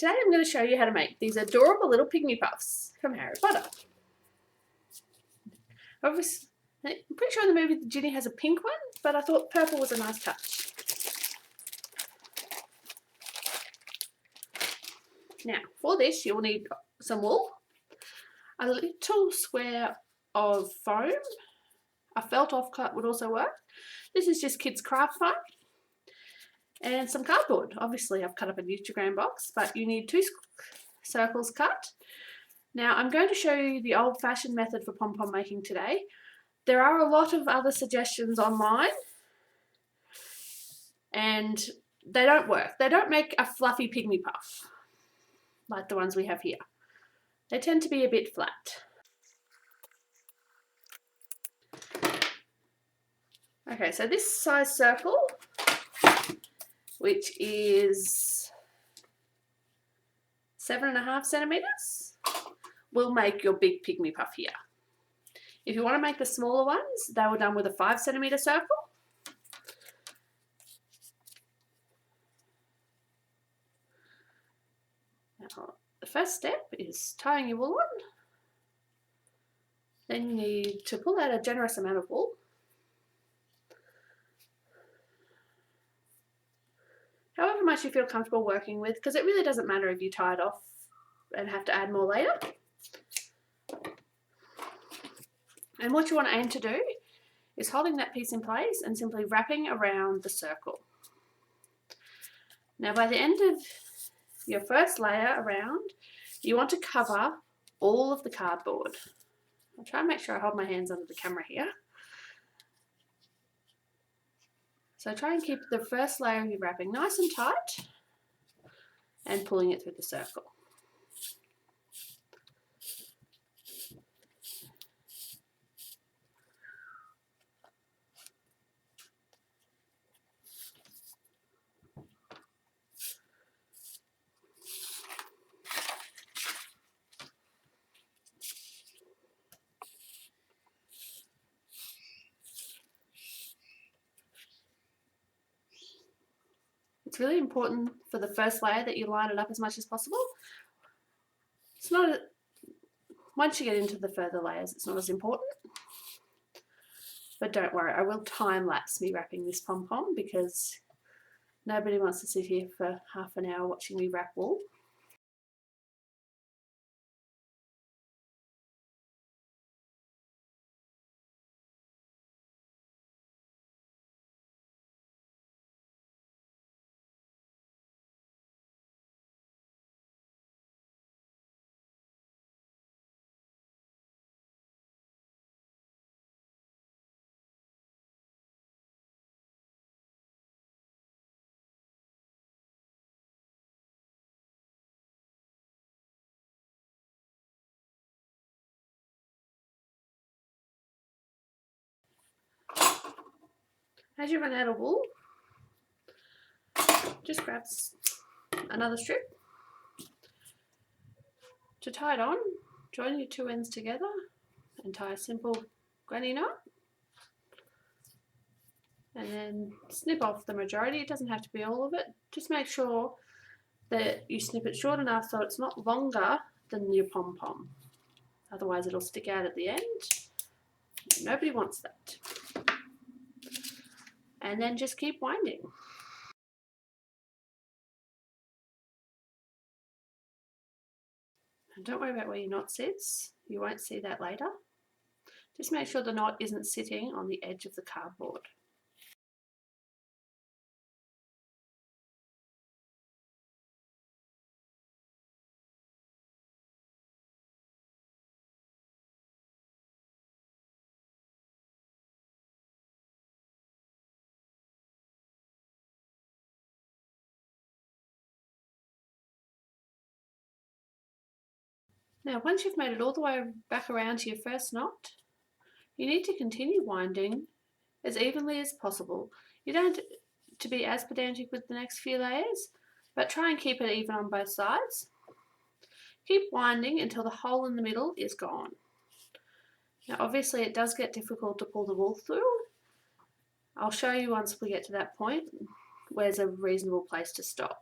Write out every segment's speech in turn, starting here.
Today I'm going to show you how to make these adorable little Pygmy Puffs from Harry Potter. Obviously, I'm pretty sure in the movie Ginny has a pink one, but I thought purple was a nice touch. Now, for this you will need some wool, a little square of foam, a felt off cut would also work. This is just kids' craft foam, and some cardboard. Obviously I've cut up a Nutrigrain box, but you need 2 circles cut. Now I'm going to show you the old-fashioned method for pom-pom making today. There are a lot of other suggestions online and they don't work. They don't make a fluffy pygmy puff like the ones we have here. They tend to be a bit flat. Okay, so this size circle, which is 7.5 centimeters, will make your big pygmy puff here. If you want to make the smaller ones, they were done with a 5 centimeter circle. Now, the first step is tying your wool on. Then you need to pull out a generous amount of wool. However much you feel comfortable working with, because it really doesn't matter if you tie it off and have to add more later. And what you want to aim to do is holding that piece in place and simply wrapping around the circle. Now by the end of your first layer around, you want to cover all of the cardboard. I'll try and make sure I hold my hands under the camera here. So try and keep the first layer of your wrapping nice and tight and pulling it through the circle. It's really important for the first layer that you line it up as much as possible. It's not, once you get into the further layers, it's not as important. But don't worry, I will time lapse me wrapping this pom-pom because nobody wants to sit here for half an hour watching me wrap wool. As you run out of wool, just grab another strip. To tie it on, join your 2 ends together and tie a simple granny knot. And then snip off the majority. It doesn't have to be all of it. Just make sure that you snip it short enough so it's not longer than your pom-pom. Otherwise it'll stick out at the end. Nobody wants that. And then just keep winding. And don't worry about where your knot sits. You won't see that later. Just make sure the knot isn't sitting on the edge of the cardboard. Now once you've made it all the way back around to your first knot, you need to continue winding as evenly as possible. You don't have to be as pedantic with the next few layers, but try and keep it even on both sides. Keep winding until the hole in the middle is gone. Now obviously it does get difficult to pull the wool through. I'll show you once we get to that point where's a reasonable place to stop.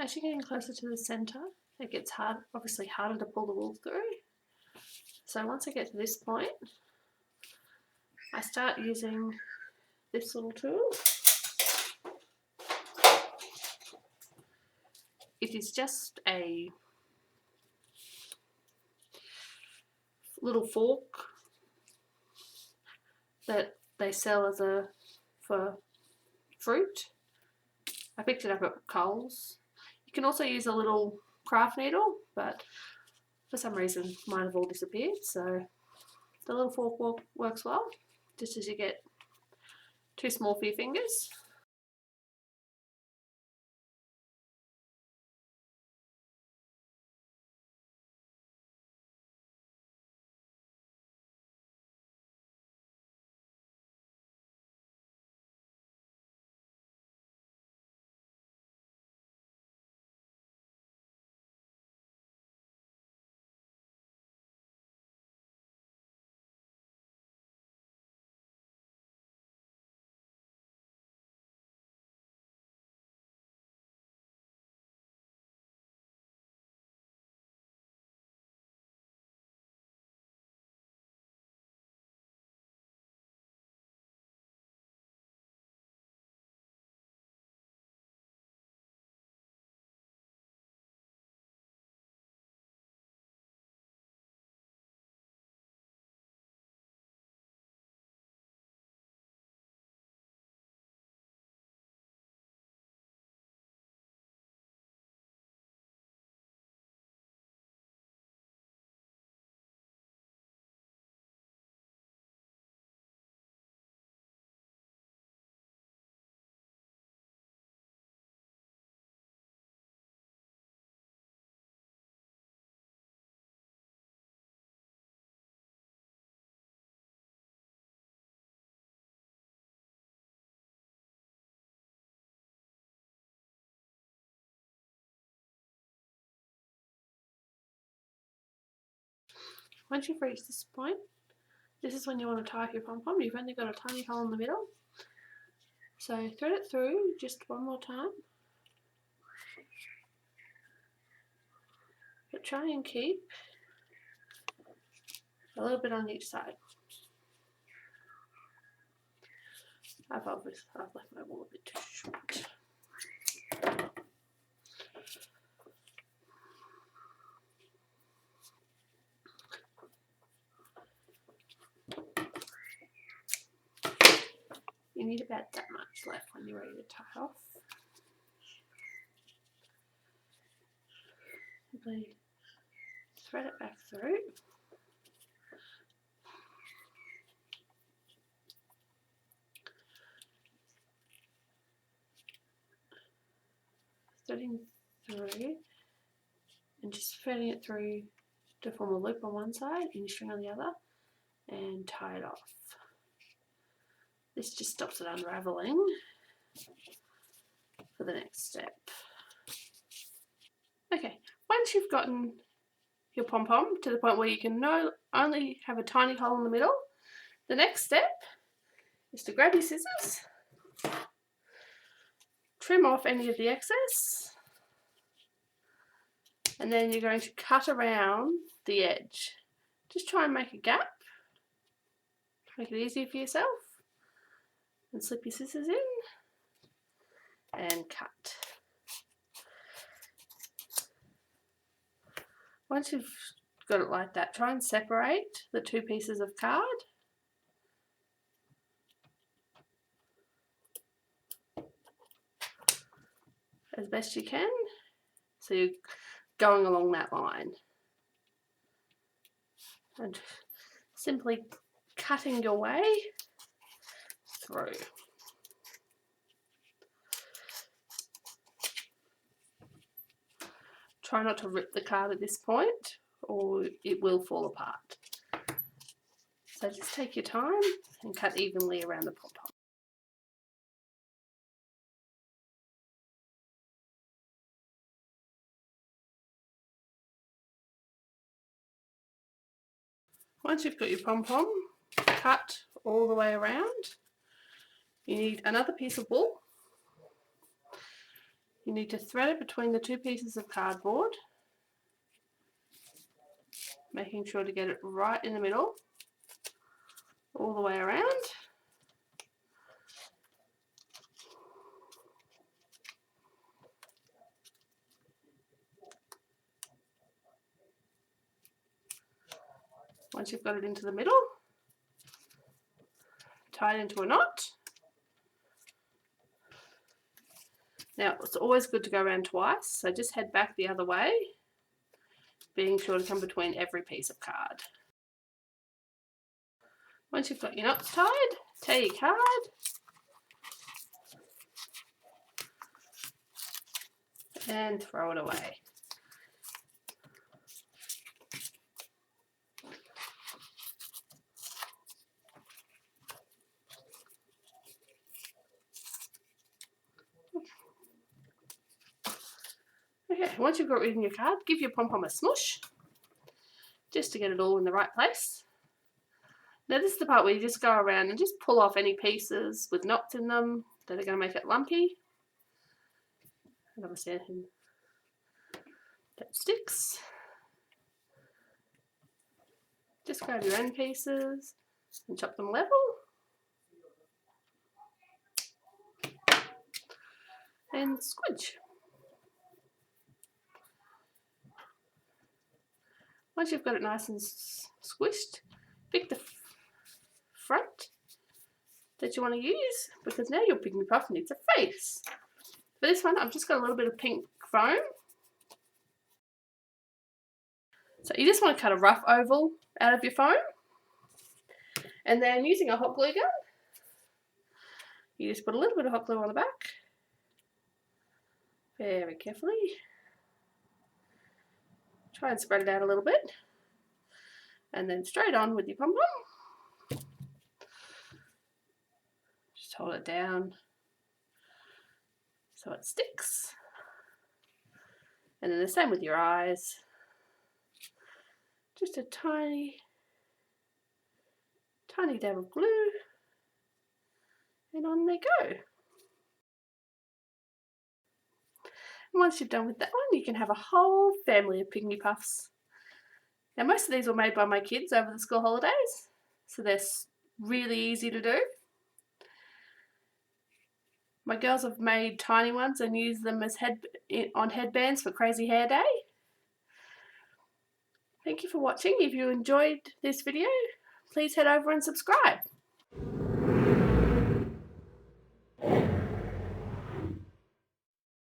As you're getting closer to the centre, it gets obviously harder to pull the wool through. So once I get to this point, I start using this little tool. It is just a little fork that they sell for fruit. I picked it up at Coles. You can also use a little craft needle, but for some reason mine have all disappeared, so the little fork works well, just as you get too small for your fingers. Once you've reached this point, this is when you want to tie up your pom-pom. You've only got a tiny hole in the middle, so thread it through just one more time, but try and keep a little bit on each side. I've left my wool a bit too short. You need about that much left when you're ready to tie off. Simply thread it back through. Threading through and just threading it through to form a loop on one side and your string on the other, and tie it off. This just stops it unraveling for the next step. Okay, once you've gotten your pom-pom to the point where you can only have a tiny hole in the middle, the next step is to grab your scissors, trim off any of the excess, and then you're going to cut around the edge. Just try and make a gap, make it easier for yourself, and slip your scissors in and cut. Once you've got it like that, try and separate the two pieces of card. As best you can, so you're going along that line. And simply cutting your way through. Try not to rip the card at this point or it will fall apart. So just take your time and cut evenly around the pom-pom. Once you've got your pom-pom cut all the way around, you need another piece of wool. You need to thread it between the two pieces of cardboard, making sure to get it right in the middle, all the way around. Once you've got it into the middle, tie it into a knot. Now, it's always good to go around twice, so just head back the other way, being sure to come between every piece of card. Once you've got your knots tied, tear your card, and throw it away. Okay, once you've got rid of your card, give your pom-pom a smush, just to get it all in the right place. Now this is the part where you just go around and just pull off any pieces with knots in them that are going to make it lumpy. And obviously anything that sticks. Just grab your end pieces and chop them level. And squidge. Once you've got it nice and squished, pick the front that you want to use, because now your Pygmy Puff needs a face. For this one, I've just got a little bit of pink foam. So you just want to cut a rough oval out of your foam. And then using a hot glue gun, you just put a little bit of hot glue on the back. Very carefully. Try and spread it out a little bit. And then straight on with your pom-pom. Just hold it down so it sticks. And then the same with your eyes. Just a tiny dab of glue. And on they go. And once you're done with that one, you can have a whole family of Pygmy Puffs. Now most of these were made by my kids over the school holidays, so they're really easy to do. My girls have made tiny ones and used them as on headbands for Crazy Hair Day. Thank you for watching. If you enjoyed this video, please head over and subscribe.